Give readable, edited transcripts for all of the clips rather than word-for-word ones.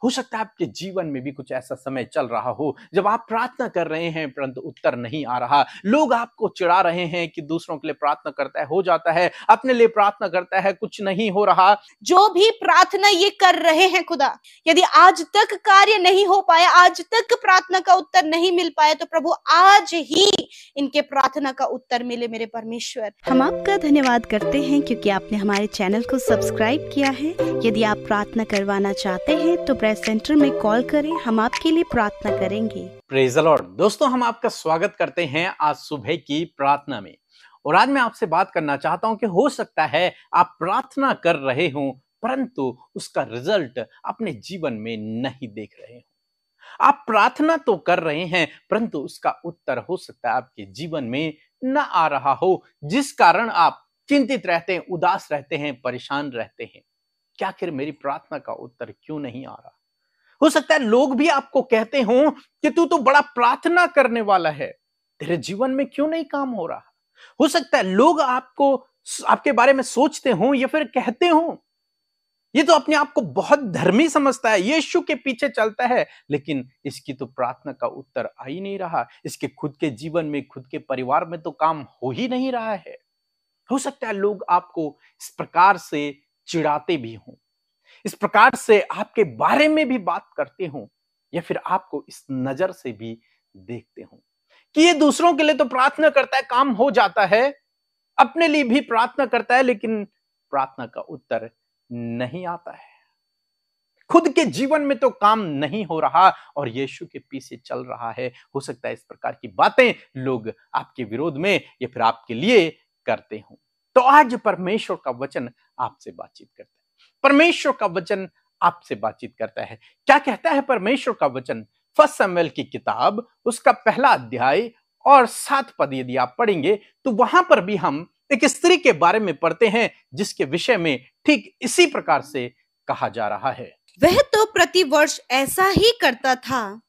हो सकता है आपके जीवन में भी कुछ ऐसा समय चल रहा हो जब आप प्रार्थना कर रहे हैं परंतु उत्तर नहीं आ रहा। लोग आपको चिढ़ा रहे हैं कि दूसरों के लिए प्रार्थना करता है हो जाता है, अपने लिए प्रार्थना करता है कुछ नहीं हो रहा। जो भी प्रार्थना ये कर रहे हैं खुदा, यदि आज तक कार्य नहीं हो पाया, आज तक प्रार्थना का उत्तर नहीं मिल पाया, तो प्रभु आज ही इनके प्रार्थना का उत्तर मिले मेरे परमेश्वर। हम आपका धन्यवाद करते हैं क्योंकि आपने हमारे चैनल को सब्सक्राइब किया है। यदि आप प्रार्थना करवाना चाहते हैं तो प्रेयर सेंटर में कॉल करें, हम आपके लिए प्रार्थना करेंगे। Praise the Lord. दोस्तों, हम आपका स्वागत करते हैं आज सुबह की प्रार्थना में। और आज मैं आपसे बात करना चाहता हूं कि हो सकता है आप प्रार्थना कर रहे हो परंतु उसका रिजल्ट अपने जीवन में नहीं देख रहे हो। आप प्रार्थना तो कर रहे हैं परंतु उसका उत्तर हो सकता है आपके जीवन में न आ रहा हो, जिस कारण आप चिंतित रहते हैं, उदास रहते हैं, परेशान रहते हैं। क्या आखिर मेरी प्रार्थना का उत्तर क्यों नहीं आ रहा? हो सकता है लोग भी आपको कहते हो कि तू तो बड़ा प्रार्थना करने वाला है, तेरे जीवन में क्यों नहीं काम हो रहा? हो सकता है लोग आपके बारे में सोचते हो या फिर कहते हो ये तो अपने आप को बहुत धर्मी समझता है, यीशु के पीछे चलता है, लेकिन इसकी तो प्रार्थना का उत्तर आ ही नहीं रहा। इसके खुद के जीवन में, खुद के परिवार में तो काम हो ही नहीं रहा है। हो सकता है लोग आपको इस प्रकार से चिढ़ाते भी हों, इस प्रकार से आपके बारे में भी बात करते हों, या फिर आपको इस नजर से भी देखते हों कि ये दूसरों के लिए तो प्रार्थना करता है, काम हो जाता है, अपने लिए भी प्रार्थना करता है, लेकिन प्रार्थना का उत्तर नहीं आता है। खुद के जीवन में तो काम नहीं हो रहा और यीशु के पीछे चल रहा है। हो सकता है इस प्रकार की बातें लोग आपके विरोध में या फिर आपके लिए करते हों। तो आज परमेश्वर का वचन आपसे बातचीत करता है। परमेश्वर का वचन आपसे बातचीत करता है। क्या कहता है परमेश्वर का वचन? फर्स्ट शमूएल की किताब उसका पहला अध्याय और 7 पद यदि आप पढ़ेंगे तो वहां पर भी हम एक स्त्री के बारे में पढ़ते हैं जिसके विषय में ठीक इसी प्रकार से कहा जा रहा है। वह तो प्रतिवर्ष ऐसा ही करता था,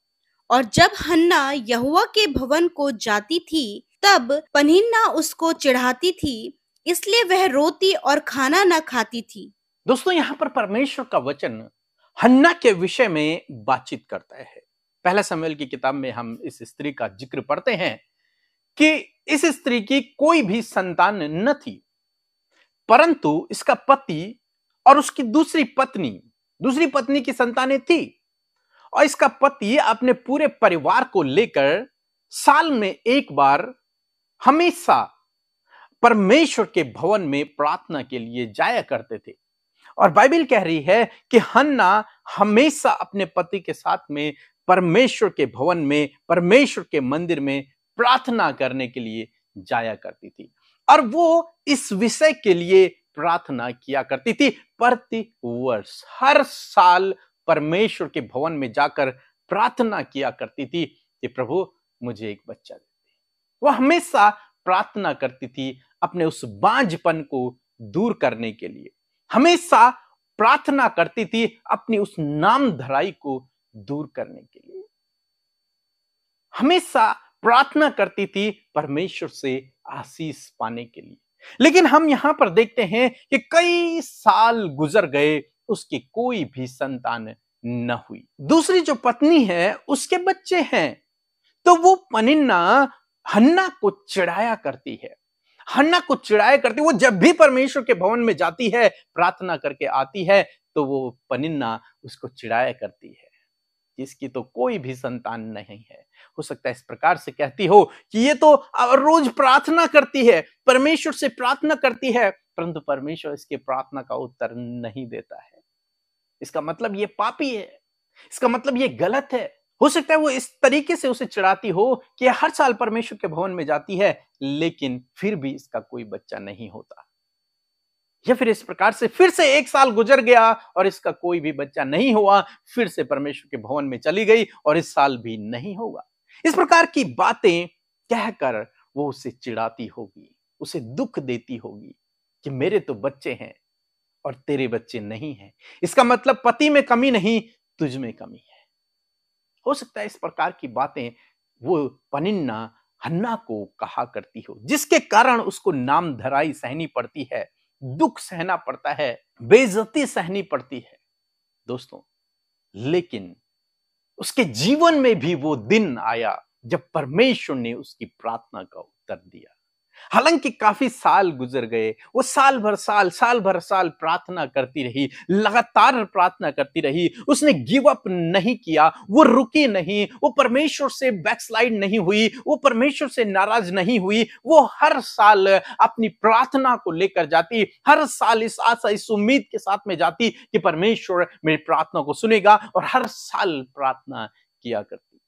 और जब हन्ना यहोवा के भवन को जाती थी तब पनिन्ना उसको चिढ़ाती थी, इसलिए वह रोती और खाना न खाती थी। दोस्तों, यहां पर परमेश्वर का वचन हन्ना के विषय में बातचीत करता है। पहला शमूएल की किताब में हम इस स्त्री का जिक्र पढ़ते हैं कि इस स्त्री की कोई भी संतान न थी, परंतु इसका पति और उसकी दूसरी पत्नी की संतानें थी। और इसका पति अपने पूरे परिवार को लेकर साल में एक बार हमेशा परमेश्वर के भवन में प्रार्थना के लिए जाया करते थे। और बाइबल कह रही है कि हन्ना हमेशा अपने पति के साथ में परमेश्वर के भवन में, परमेश्वर के मंदिर में प्रार्थना करने के लिए जाया करती थी। और वो इस विषय के लिए प्रार्थना किया करती थी। प्रति वर्ष हर साल परमेश्वर के भवन में जाकर प्रार्थना किया करती थी कि प्रभु मुझे एक बच्चा दे दे। वह हमेशा प्रार्थना करती थी अपने उस बांझपन को दूर करने के लिए, हमेशा प्रार्थना करती थी अपनी उस नाम धराई को दूर करने के लिए, हमेशा प्रार्थना करती थी परमेश्वर से आशीष पाने के लिए। लेकिन हम यहां पर देखते हैं कि कई साल गुजर गए, उसकी कोई भी संतान न हुई। दूसरी जो पत्नी है उसके बच्चे हैं, तो वो पनिन्ना हन्ना को चिढ़ाया करती है, वो जब भी परमेश्वर के भवन में जाती है, प्रार्थना करके आती है, तो वो पनिन्ना उसको चिढ़ाया करती है जिसकी तो कोई भी संतान नहीं है। हो सकता है इस प्रकार से कहती हो कि ये तो रोज प्रार्थना करती है, परमेश्वर से प्रार्थना करती है, परंतु परमेश्वर इसके प्रार्थना का उत्तर नहीं देता है। इसका मतलब ये पापी है, इसका मतलब ये गलत है। हो सकता है वो इस तरीके से उसे चिढ़ाती हो कि हर साल परमेश्वर के भवन में जाती है लेकिन फिर भी इसका कोई बच्चा नहीं होता, या फिर इस प्रकार से फिर से एक साल गुजर गया और इसका कोई भी बच्चा नहीं हुआ, फिर से परमेश्वर के भवन में चली गई और इस साल भी नहीं होगा। इस प्रकार की बातें कहकर वो उसे चिढ़ाती होगी, उसे दुख देती होगी कि मेरे तो बच्चे हैं और तेरे बच्चे नहीं हैं। इसका मतलब पति में कमी नहीं, तुझ में कमी है। हो सकता है इस प्रकार की बातें वो पनिन्ना हन्ना को कहा करती हो, जिसके कारण उसको नाम धराई सहनी पड़ती है, दुख सहना पड़ता है, बेइज्जती सहनी पड़ती है। दोस्तों, लेकिन उसके जीवन में भी वो दिन आया जब परमेश्वर ने उसकी प्रार्थना का उत्तर दिया। हालांकि काफी साल गुजर गए, वो साल भर साल प्रार्थना करती रही, लगातार प्रार्थना करती रही, उसने गिव अप नहीं किया, वो रुकी नहीं, वो परमेश्वर से बैकस्लाइड नहीं हुई, वो परमेश्वर से नाराज नहीं हुई। वो हर साल अपनी प्रार्थना को लेकर जाती, हर साल इस आशा इस उम्मीद के साथ में जाती कि परमेश्वर मेरी प्रार्थना को सुनेगा, और हर साल प्रार्थना किया करती।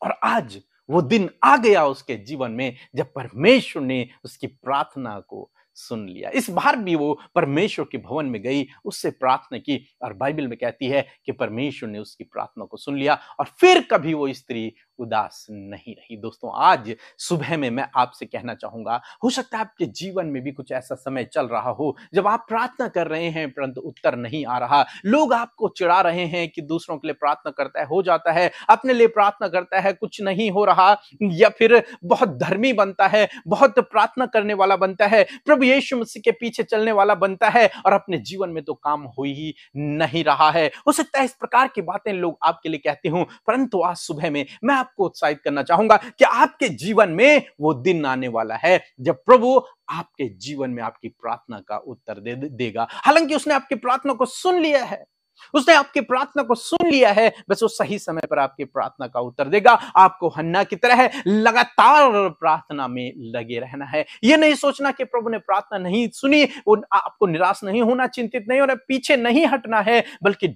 और आज वो दिन आ गया उसके जीवन में जब परमेश्वर ने उसकी प्रार्थना को सुन लिया। इस बार भी वो परमेश्वर के भवन में गई, उससे प्रार्थना की, और बाइबल में कहती है कि परमेश्वर ने उसकी प्रार्थना को सुन लिया, और फिर कभी वो स्त्री उदास नहीं रही। दोस्तों, आज सुबह में मैं आपसे कहना चाहूंगा, हो सकता है आपके जीवन में भी कुछ ऐसा समय चल रहा हो जब आप प्रार्थना कर रहे हैं परंतु उत्तर नहीं आ रहा। लोग आपको चिढ़ा रहे हैं कि दूसरों के लिए प्रार्थना करता है हो जाता है, अपने लिए प्रार्थना करता है कुछ नहीं हो रहा, या फिर बहुत धर्मी बनता है, बहुत प्रार्थना करने वाला बनता है, प्रभु यीशु मसीह के पीछे चलने वाला बनता है, और अपने जीवन में तो काम हो ही नहीं रहा है। हो सकता है इस प्रकार की बातें लोग आपके लिए कहते हों, परंतु आज सुबह में मैं आपको उत्साहित करना चाहूंगा कि आपके जीवन में वो दिन आने वाला है जब प्रभु आपके जीवन में आपकी प्रार्थना का उत्तर देगा। हालांकि उसने आपकी प्रार्थना को सुन लिया है, उसने आपकी प्रार्थना को सुन लिया है, बस वो सही समय पर आपकी प्रार्थना का उत्तर देगा। आपको हन्ना की तरह लगातार प्रार्थना में लगे रहना है। ये नहीं सोचना कि प्रभु ने प्रार्थना नहीं सुनी, वो आपको निराश नहीं होना, चिंतित नहीं होना, पीछे नहीं हटना है, बल्कि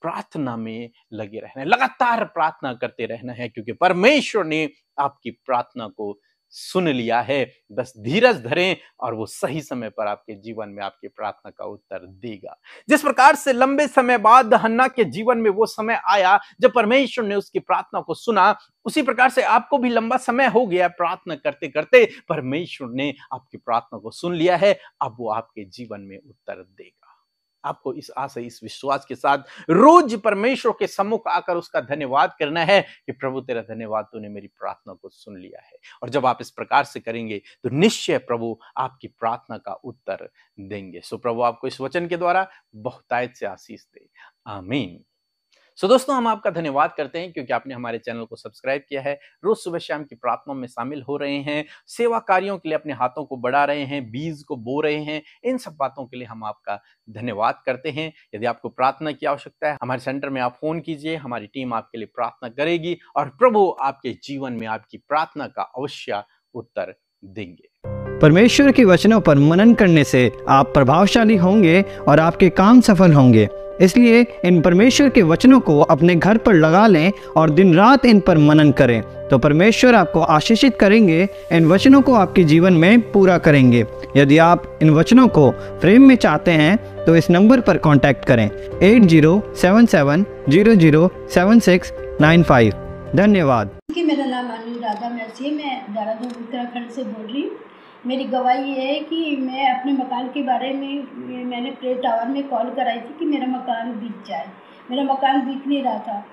प्रार्थना में लगे रहना है, लगातार प्रार्थना करते रहना है, क्योंकि परमेश्वर ने आपकी प्रार्थना को सुन लिया है। बस धीरज धरें और वो सही समय पर आपके जीवन में आपकी प्रार्थना का उत्तर देगा। जिस प्रकार से लंबे समय बाद हन्ना के जीवन में वो समय आया जब परमेश्वर ने उसकी प्रार्थना को सुना, उसी प्रकार से आपको भी लंबा समय हो गया प्रार्थना करते करते, परमेश्वर ने आपकी प्रार्थना को सुन लिया है, अब वो आपके जीवन में उत्तर देगा। आपको इस आशा इस विश्वास के साथ रोज परमेश्वर के सम्मुख आकर उसका धन्यवाद करना है कि प्रभु तेरा धन्यवाद, तूने मेरी प्रार्थना को सुन लिया है। और जब आप इस प्रकार से करेंगे तो निश्चय प्रभु आपकी प्रार्थना का उत्तर देंगे। सो प्रभु आपको इस वचन के द्वारा बहुतायत से आशीष दे, आमीन। सो दोस्तों, हम आपका धन्यवाद करते हैं क्योंकि आपने हमारे चैनल को सब्सक्राइब किया है, रोज सुबह शाम की प्रार्थनाओं में शामिल हो रहे हैं, सेवा कार्यों के लिए अपने हाथों को बढ़ा रहे हैं, बीज को बो रहे हैं। इन सब बातों के लिए हम आपका धन्यवाद करते हैं। यदि आपको प्रार्थना की आवश्यकता है, हमारे सेंटर में आप फोन कीजिए, हमारी टीम आपके लिए प्रार्थना करेगी और प्रभु आपके जीवन में आपकी प्रार्थना का अवश्य उत्तर देंगे। परमेश्वर के वचनों पर मनन करने से आप प्रभावशाली होंगे और आपके काम सफल होंगे। इसलिए इन परमेश्वर के वचनों को अपने घर पर लगा लें और दिन रात इन पर मनन करें, तो परमेश्वर आपको आशीषित करेंगे, इन वचनों को आपके जीवन में पूरा करेंगे। यदि आप इन वचनों को फ्रेम में चाहते हैं तो इस नंबर पर कांटेक्ट करें 8077007695। धन्यवाद। मेरा नाम अनुराधा मैसी है, मैं देहरादून उत्तराखंड से बोल रही हूँ। मेरी गवाही ये है कि मैं अपने मकान के बारे में मैंने प्रेयर टावर में कॉल कराई थी कि मेरा मकान बिक जाए। मेरा मकान बिक नहीं रहा था,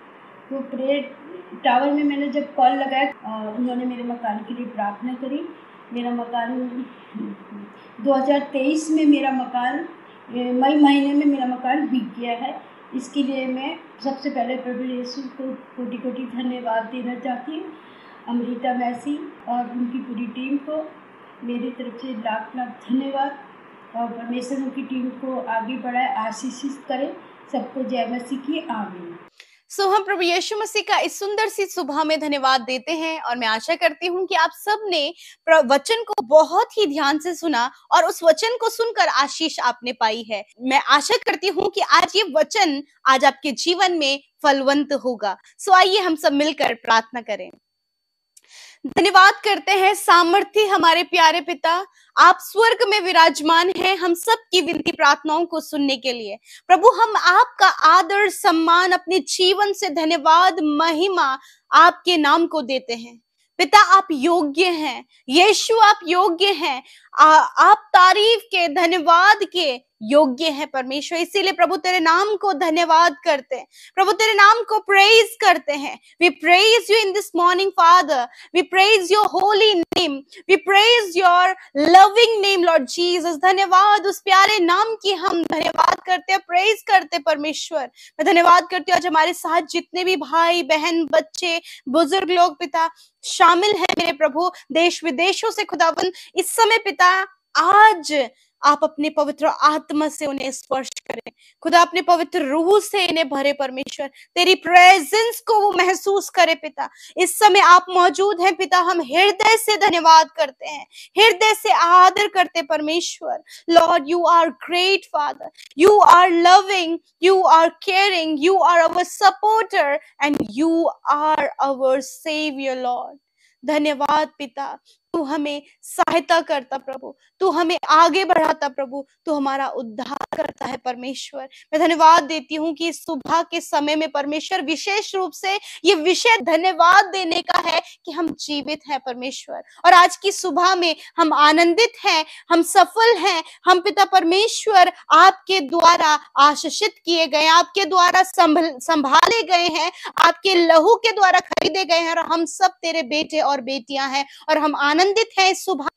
तो प्रेयर टावर में मैंने जब कॉल लगाया, उन्होंने मेरे मकान के लिए प्रार्थना करी। मेरा मकान 2023 में मेरा मकान मई महीने में मेरा मकान बिक गया है। इसके लिए मैं सबसे पहले प्रभु यीशु को कोटि कोटि धन्यवाद देना चाहती हूँ। अमृता मैसी और उनकी पूरी टीम को मेरी तरफ से लाख लाख धन्यवाद, और परमेश्वर उनकी टीम को आगे बढ़ाए, आशीषित करे। सबको जय मसीह की, आमीन। सो हम प्रभु यीशु मसीह का इस सुंदर सी सुबह में धन्यवाद देते हैं, और मैं आशा करती हूँ कि आप सब ने वचन को बहुत ही ध्यान से सुना और उस वचन को सुनकर आशीष आपने पाई है। मैं आशा करती हूँ कि आज ये वचन आज आपके जीवन में फलवंत होगा। सो आइए हम सब मिलकर प्रार्थना करें। धन्यवाद करते हैं सामर्थी हमारे प्यारे पिता, आप स्वर्ग में विराजमान हैं हम सब की विनती प्रार्थनाओं को सुनने के लिए। प्रभु, हम आपका आदर सम्मान अपने जीवन से धन्यवाद महिमा आपके नाम को देते हैं। पिता, आप योग्य हैं, यीशु आप योग्य हैं, आप तारीफ के, धन्यवाद के योग्य है परमेश्वर। इसीलिए प्रभु तेरे नाम को धन्यवाद करते हैं, प्रभु तेरे नाम को प्रेज करते हैं। We praise you in this morning father, we praise your holy name, we praise your loving name lord Jesus. धन्यवाद उस प्यारे नाम की हम धन्यवाद करते हैं, प्रेज करते हैं परमेश्वर। मैं धन्यवाद करती हूँ आज हमारे साथ जितने भी भाई बहन बच्चे बुजुर्ग लोग पिता शामिल हैं मेरे प्रभु, देश विदेशों से खुदावन इस समय पिता आज आप अपने पवित्र आत्मा से उन्हें स्पर्श करें खुदा, अपने पवित्र रूह से इन्हें भरे परमेश्वर, तेरी प्रेजेंस को वो महसूस करे पिता। इस समय आप मौजूद हैं पिता, हम हृदय से धन्यवाद करते हैं, हृदय से आदर करते परमेश्वर। Lord you are great father, you are loving, you are caring, you are our supporter and you are our saviour lord. धन्यवाद पिता, तू हमें सहायता करता प्रभु, तू हमें आगे बढ़ाता प्रभु, तू हमारा उद्धार करता है परमेश्वर। मैं धन्यवाद देती हूँ कि इस सुबह के समय में परमेश्वर विशेष रूप से ये विषय धन्यवाद देने का है कि हम जीवित हैं परमेश्वर, और आज की सुबह में हम आनंदित हैं, हम सफल हैं, हम पिता परमेश्वर आपके द्वारा आशीषित किए गए, आपके द्वारा संभाले गए हैं, आपके लहू के द्वारा खरीदे गए हैं, और हम सब तेरे बेटे और बेटियां हैं, और हम आनंदित हैं इस सुबह।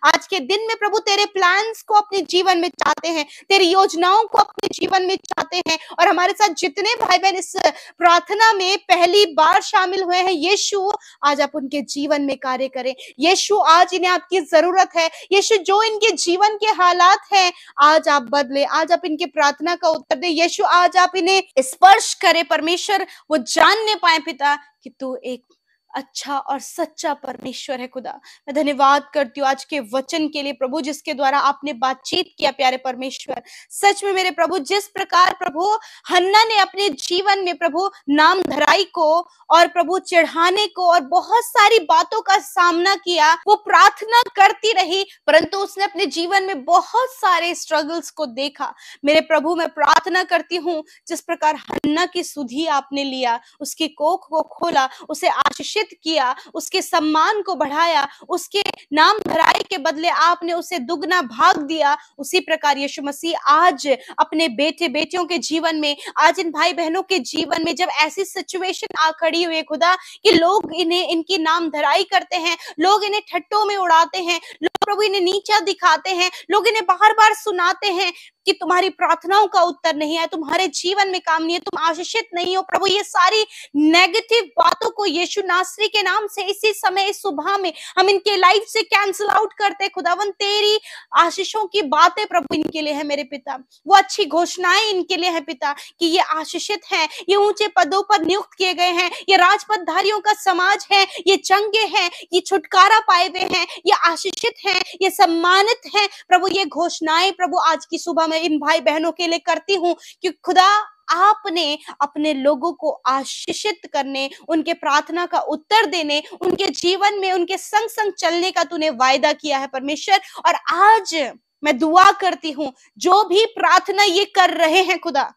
आज के दिन में प्रभु तेरे प्लान्स को अपने जीवन में चाहते हैं, तेरी योजनाओं को अपने जीवन में चाहते हैं, और हमारे साथ जितने भाई बहन इस प्रार्थना में पहली बार शामिल हुए हैं, यीशु आज आप उनके जीवन में कार्य करें। यीशु आज इन्हें आपकी जरूरत है, यीशु जो इनके जीवन के हालात हैं आज आप बदले, आज आप इनके प्रार्थना का उत्तर दे। यीशु आज आप इन्हें स्पर्श करे परमेश्वर, वो जानने पाए पिता कि तू एक अच्छा और सच्चा परमेश्वर है खुदा। मैं धन्यवाद करती हूँ आज के वचन के लिए प्रभु, जिसके द्वारा आपने बातचीत किया प्यारे परमेश्वर। सच में मेरे प्रभु, जिस प्रकार प्रभु हन्ना ने अपने जीवन में प्रभु नाम धराई को और प्रभु चढ़ाने को और बहुत सारी बातों का सामना किया, वो प्रार्थना करती रही, परंतु उसने अपने जीवन में बहुत सारे स्ट्रगल्स को देखा। मेरे प्रभु मैं प्रार्थना करती हूँ जिस प्रकार हन्ना की सुधि आपने लिया, उसकी कोख को खोला, उसे आशीषित किया, उसके सम्मान को बढ़ाया, उसके नाम धराई के बदले आपने उसे दुगना भाग दिया, उसी प्रकार यीशु मसीह आज अपने बेटे बेटियों के जीवन में, आज इन भाई बहनों के जीवन में जब ऐसी सिचुएशन आ खड़ी हुई है खुदा कि लोग इन्हें इनकी नाम धराई करते हैं, लोग इन्हें ठट्टों में उड़ाते हैं, लोग प्रभु इन्हें नीचा दिखाते हैं, लोग इन्हें बार बार सुनाते हैं कि तुम्हारी प्रार्थनाओं का उत्तर नहीं है, तुम्हारे जीवन में काम नहीं है, तुम आशीषित नहीं हो प्रभु। ये सारी नेगेटिव बातों को यीशु नासरी के नाम से इसी समय इस सुबह में हम इनके लाइफ से कैंसिल आउट करते। खुदावन तेरी आशीषों की बातें प्रभु इनके लिए है मेरे पिता, वो अच्छी घोषणाएं इनके लिए है पिता कि ये आशीषित हैं, ये ऊंचे पदों पर नियुक्त किए गए हैं, ये राजपदधारियों का समाज है, ये चंगे हैं, ये छुटकारा पाए हुए हैं, ये आशीषित हैं, ये सम्मानित हैं प्रभु। ये घोषणाएं प्रभु आज की सुबह में इन भाई बहनों के लिए करती हूँ कि खुदा आपने अपने लोगों को आशीषित करने, उनके प्रार्थना का उत्तर देने, उनके जीवन में उनके संग संग चलने का तूने वायदा किया है परमेश्वर। और आज मैं दुआ करती हूँ जो भी प्रार्थना ये कर रहे हैं खुदा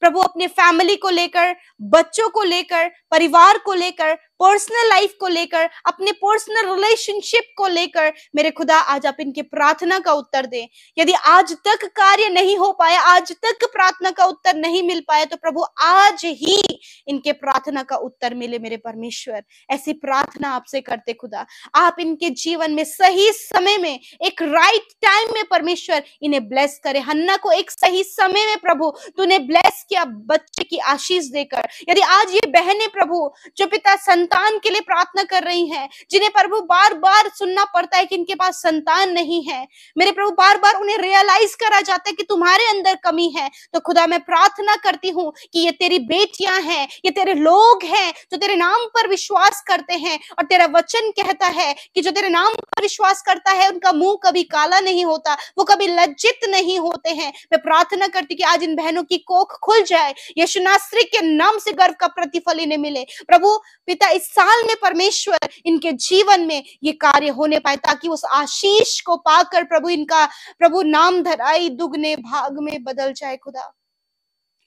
प्रभु, अपने फैमिली को लेकर, बच्चों को लेकर, परिवार को लेकर, पर्सनल लाइफ को लेकर, अपने पर्सनल रिलेशनशिप को लेकर, मेरे खुदा आज आप इनके प्रार्थना का उत्तर दें। यदि आज तक कार्य नहीं हो पाया, आज तक प्रार्थना का उत्तर नहीं मिल पाया, तो प्रभु आज ही इनके प्रार्थना का उत्तर मिले मेरे परमेश्वर। ऐसी प्रार्थना आपसे करते खुदा, आप इनके जीवन में सही समय में, एक राइट टाइम में परमेश्वर इन्हें ब्लेस करे। हन्ना को एक सही समय में प्रभु तूने ब्लेस किया बच्चे की आशीष देकर। यदि आज ये बहनें प्रभु जो पिता संतान के लिए प्रार्थना कर रही हैं, जिन्हें प्रभु बार बार सुनना पड़ता है कि इनके पास संतान नहीं है, मेरे प्रभु बार बार उन्हें रियलाइज करा जाता है कि तुम्हारे अंदर कमी है, तो खुदा मैं प्रार्थना करती हूँ कि ये तेरी बेटियां हैं, ये तेरे लोग हैं जो तेरे नाम पर विश्वास करते हैं। और तेरा वचन कहता है कि जो तेरे नाम पर विश्वास करता है उनका मुंह कभी काला नहीं होता, वो कभी लज्जित नहीं होते हैं। मैं प्रार्थना करती कि आज इन बहनों की कोख खुल जाए, यीशु नासरी के नाम से गर्व का प्रतिफल इन्हें मिले प्रभु। पिता इस साल में परमेश्वर इनके जीवन में ये कार्य होने पाए, ताकि उस आशीष को पाकर प्रभु इनका प्रभु नाम धराई दुगने भाग में बदल जाए खुदा।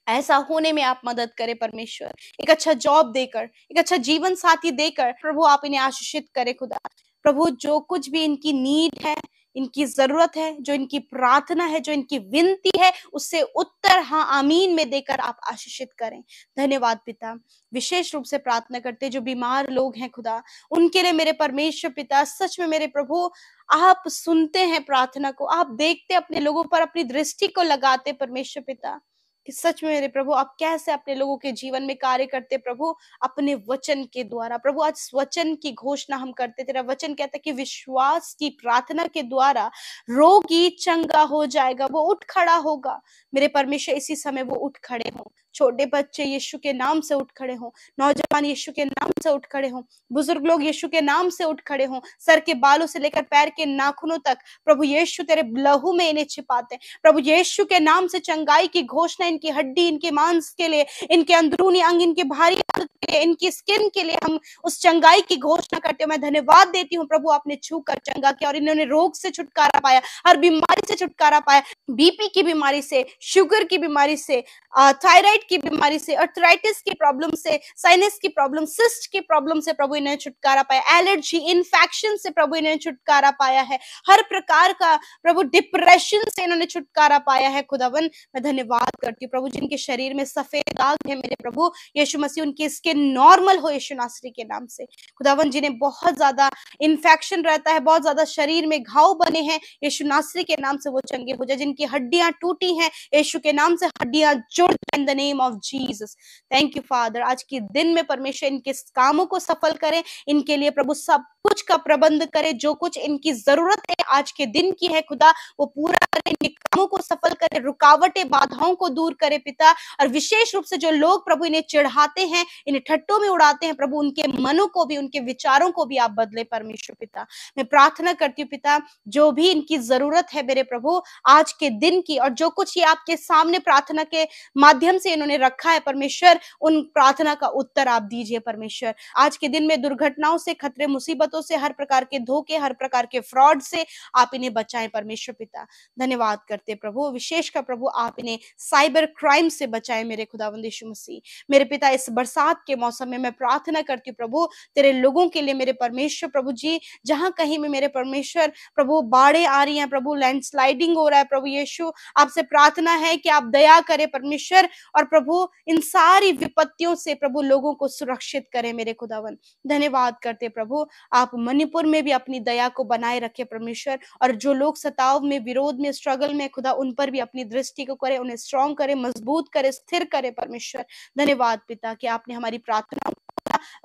ऐसा होने में आप मदद करें परमेश्वर, एक अच्छा जॉब देकर, एक अच्छा जीवन साथी देकर प्रभु आप इन्हें आशीषित करें खुदा। प्रभु जो कुछ भी इनकी नीड है, इनकी जरूरत है, जो इनकी प्रार्थना है, जो इनकी विनती है, उससे उत्तर हाँ आमीन में देकर आप आशीषित करें। धन्यवाद पिता। विशेष रूप से प्रार्थना करते जो बीमार लोग हैं खुदा, उनके लिए मेरे परमेश्वर पिता, सच में मेरे प्रभु आप सुनते हैं प्रार्थना को, आप देखते अपने लोगों पर अपनी दृष्टि को लगाते परमेश्वर पिता, कि सच में मेरे प्रभु आप कैसे अपने लोगों के जीवन में कार्य करते प्रभु, अपने वचन के द्वारा। प्रभु आज वचन की घोषणा हम करते, तेरा वचन कहता है कि विश्वास की प्रार्थना के द्वारा रोगी चंगा हो जाएगा, वो उठ खड़ा होगा। मेरे परमेश्वर इसी समय वो उठ खड़े हों, छोटे बच्चे यीशु के नाम से उठ खड़े हों, नौजवान यीशु के नाम से उठ खड़े हों, बुजुर्ग लोग यीशु के नाम से उठ खड़े हों, सर के बालों से लेकर पैर के नाखूनों तक प्रभु यीशु तेरे लहू में इन्हें छिपाते। प्रभु यीशु के नाम से चंगाई की घोषणा इनकी हड्डी, इनके मांस के लिए, इनके अंदरूनी अंग, इनके भारी अंग के लिए, इनकी स्किन के लिए हम उस चंगाई की घोषणा करते हैं। मैं धन्यवाद देती हूँ प्रभु, आपने छू कर चंगा किया और इन्होंने रोग से छुटकारा पाया, हर बीमारी से छुटकारा पाया, बीपी की बीमारी से, शुगर की बीमारी से, थायराइड की बीमारी से, अर्थराइटिस की प्रॉब्लम से, साइनस की प्रॉब्लम, सिस्ट की प्रॉब्लम से प्रभु इन्हें छुटकारा पाया, एलर्जी, इन्फेक्शन से प्रभु इन्हें छुटकारा पाया है, हर प्रकार का प्रभु डिप्रेशन से इन्होंने छुटकारा पाया है। खुदावन मैं धन्यवाद करती हूँ प्रभु, जिनके शरीर में सफेद दाग है मेरे प्रभु यीशु मसीह, उनकी स्किन नॉर्मल हो यीशु नासरी के नाम से। खुदावन जिन्हें बहुत ज्यादा इन्फेक्शन रहता है, बहुत ज्यादा शरीर में घाव बने हैं, यीशु नासरी के नाम से वो चंगे हो जाए। जिनकी हड्डियां टूटी हैं, यीशु के नाम से हड्डियां जुड़ जाए in the name of Jesus. Thank you father, आज के दिन में परमेश्वर इनके कामों को सफल करें, इनके लिए प्रभु सब कुछ का प्रबंध करे, जो कुछ इनकी जरूरत है आज के दिन की है खुदा वो पूरा करे, इनके कामों को सफल करे, रुकावटें बाधाओं को दूर करे पिता। और विशेष रूप से जो लोग प्रभु इन्हें चिढ़ाते हैं, इन्हें ठट्टों में उड़ाते हैं प्रभु, उनके मनों को भी, उनके विचारों को भी आप बदले परमेश्वर पिता। मैं प्रार्थना करती हूँ पिता, जो भी इनकी जरूरत है मेरे प्रभु आज के दिन की, और जो कुछ ये आपके सामने प्रार्थना के माध्यम से इन्होंने रखा है परमेश्वर, उन प्रार्थना का उत्तर आप दीजिए परमेश्वर। आज के दिन में दुर्घटनाओं से, खतरे मुसीबतों से, हर प्रकार के धोखे, हर प्रकार के फ्रॉड से आप इन्हें बचाएं परमेश्वर पिता। धन्यवाद करते प्रभु, विशेषकर प्रभु आप इन्हें साइबर क्राइम से बचाएं मेरे खुदावंद यीशु मसीह। मेरे पिता इस बरसात के मौसम में मैं प्रार्थना करती हूँ प्रभु तेरे लोगों के लिए मेरे परमेश्वर प्रभु जी, जहां कहीं में मेरे परमेश्वर प्रभु बाढ़ें आ रही हैं प्रभु, लैंडस्लाइडिंग हो रहा है प्रभु यीशु, आपसे प्रार्थना है कि आप दया करें परमेश्वर, और प्रभु इन सारी विपत्तियों से प्रभु लोगों को सुरक्षित करें मेरे खुदावन। धन्यवाद करते प्रभु, आप मणिपुर में भी अपनी दया को बनाए रखे परमेश्वर, और जो लोग सताव में, विरोध में, स्ट्रगल में खुदा, उन पर भी अपनी दृष्टि को करे, उन्हें स्ट्रॉन्ग करे, मजबूत करे, स्थिर करे परमेश्वर। धन्यवाद पिता कि आपने हमारी प्रार्थना,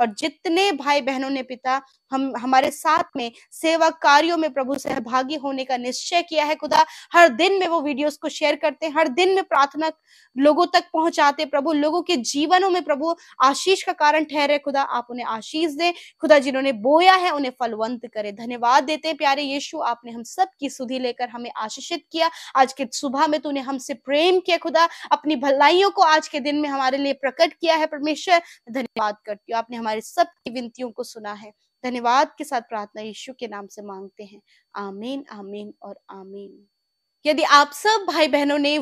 और जितने भाई बहनों ने पिता हम हमारे साथ में सेवा कार्यों में प्रभु सहभागी होने का निश्चय किया है खुदा, हर दिन में वो वीडियोस को शेयर करते हैं, हर दिन में प्रार्थना लोगों तक पहुंचाते प्रभु, लोगों के जीवनों में प्रभु आशीष का कारण ठहरे खुदा, आप उन्हें आशीष दें खुदा, जिन्होंने बोया है उन्हें फलवंत करे। धन्यवाद देते हैं प्यारे यीशु, आपने हम सब की सुधि लेकर हमें आशीषित किया, आज के सुबह में तूने हमसे प्रेम किया खुदा, अपनी भलाइयों को आज के दिन में हमारे लिए प्रकट किया है परमेश्वर। धन्यवाद करती हूँ, आपने हमारे सब की विनतियों को सुना है। धन्यवाद के साथ प्रार्थना यीशु के नाम से मांगते हैं, आमीन आमीन और आमीन। यदि आप सब भाई बहनों ने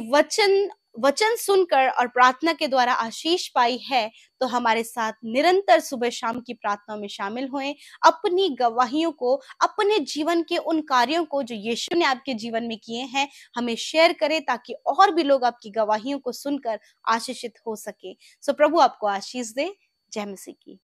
वचन सुनकर और प्रार्थना के द्वारा आशीष पाई है, तो हमारे साथ निरंतर सुबह शाम की प्रार्थना में शामिल होएं, अपनी गवाहियों को, अपने जीवन के उन कार्यों को जो यीशु ने आपके जीवन में किए हैं, हमें शेयर करें, ताकि और भी लोग आपकी गवाहियों को सुनकर आशीषित हो सके। सो प्रभु आपको आशीष दे। जय मसीह की।